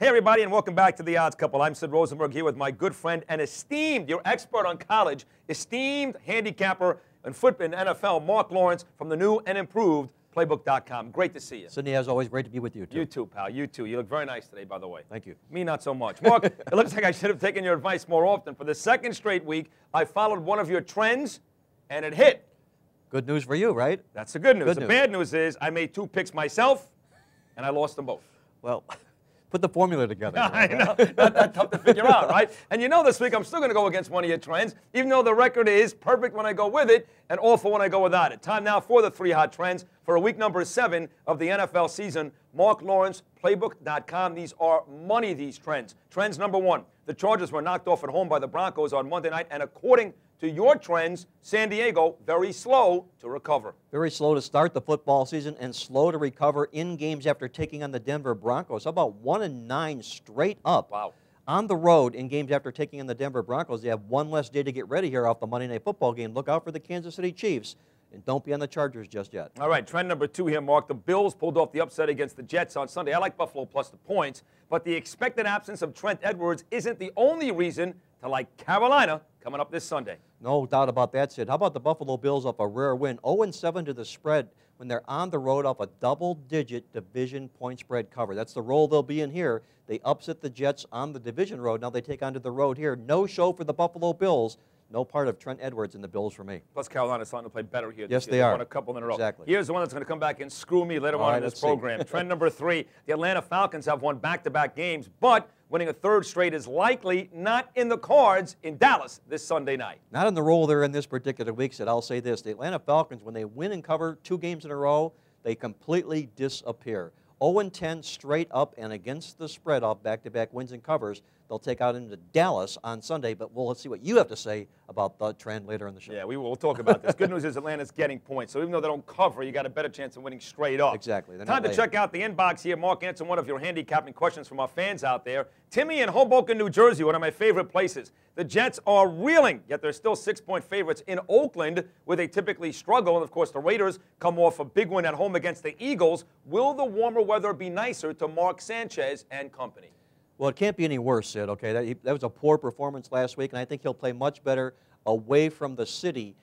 Hey, everybody, and welcome back to The Odds Couple. I'm Sid Rosenberg here with my good friend and esteemed, your expert on college, esteemed handicapper and football in NFL, Mark Lawrence from the new and improved Playbook.com. Great to see you. Sydney, as always, great to be with you, too. You too, pal. You too. You look very nice today, by the way. Thank you. Me, not so much. Mark, it looks like I should have taken your advice more often. For the second straight week, I followed one of your trends, and it hit. Good news for you, right? That's the good news. Good The news. bad news is I made 2 picks myself, and I lost them both. Well, put the formula together. I know. Not that tough to figure out, right? And you know this week I'm still going to go against one of your trends, even though the record is perfect when I go with it and awful when I go without it. Time now for the 3 hot trends for week number 7 of the NFL season. Mark Lawrence, Playbook.com. These are money, these trends. Trends number 1. The Chargers were knocked off at home by the Broncos on Monday night, and according to your trends, San Diego, very slow to recover. Very slow to start the football season and slow to recover in games after taking on the Denver Broncos. How about 1-9 straight up? Wow. On the road in games after taking on the Denver Broncos. They have one less day to get ready here off the Monday Night Football game. Look out for the Kansas City Chiefs. And don't be on the Chargers just yet. All right, trend number 2 here, Mark. The Bills pulled off the upset against the Jets on Sunday. I like Buffalo plus the points, but the expected absence of Trent Edwards isn't the only reason to like Carolina coming up this Sunday. No doubt about that, Sid. How about the Buffalo Bills off a rare win? 0-7 to the spread when they're on the road off a double-digit division point spread cover. That's the role they'll be in here. They upset the Jets on the division road. Now they take on to the road here. No show for the Buffalo Bills. No part of Trent Edwards in the Bills for me. Plus, Carolina's starting to play better here. Yes, this year. they are. Won a couple in a row. Exactly. Here's the one that's going to come back and screw me later on in this program. Trend number 3, the Atlanta Falcons have won back-to-back games, but winning a 3rd straight is likely not in the cards in Dallas this Sunday night. Not in the role they're in this particular week, Sid. I'll say this. The Atlanta Falcons, when they win and cover 2 games in a row, they completely disappear. 0-10 straight up and against the spread off back-to-back wins and covers. They'll take out into Dallas on Sunday, but let's see what you have to say about the trend later in the show. Yeah, we'll talk about this. Good news is Atlanta's getting points, so even though they don't cover, you got a better chance of winning straight up. Exactly. Time to check out the inbox here. Mark, answer one of your handicapping questions from our fans out there. Timmy in Hoboken, New Jersey, one of my favorite places. The Jets are reeling, yet they're still 6-point favorites in Oakland, where they typically struggle. And, of course, the Raiders come off a big win at home against the Eagles. Will the warmer weather be nicer to Mark Sanchez and company? Well, it can't be any worse, Sid, okay? That was a poor performance last week, and I think he'll play much better away from the city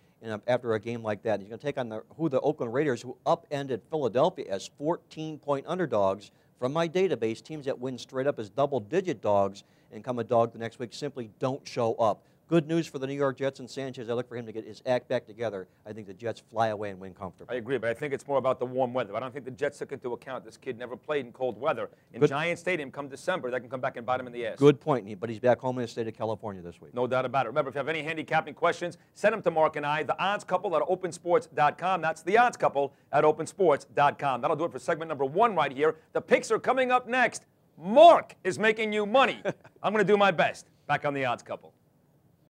after a game like that. He's going to take on the Oakland Raiders, who upended Philadelphia as 14-point underdogs. From my database, teams that win straight up as double-digit dogs and come a dog the next week simply don't show up. Good news for the New York Jets and Sanchez. I look for him to get his act back together. I think the Jets fly away and win comfortably. I agree, but I think it's more about the warm weather. I don't think the Jets took into account this kid never played in cold weather. In Giant Stadium come December, that can come back and bite him in the ass. Good point, but he's back home in the state of California this week. No doubt about it. Remember, if you have any handicapping questions, send them to Mark and I, the Odds Couple at opensports.com. That's the Odds Couple at opensports.com. That'll do it for segment number 1 right here. The picks are coming up next. Mark is making you money. I'm going to do my best. Back on the Odds Couple.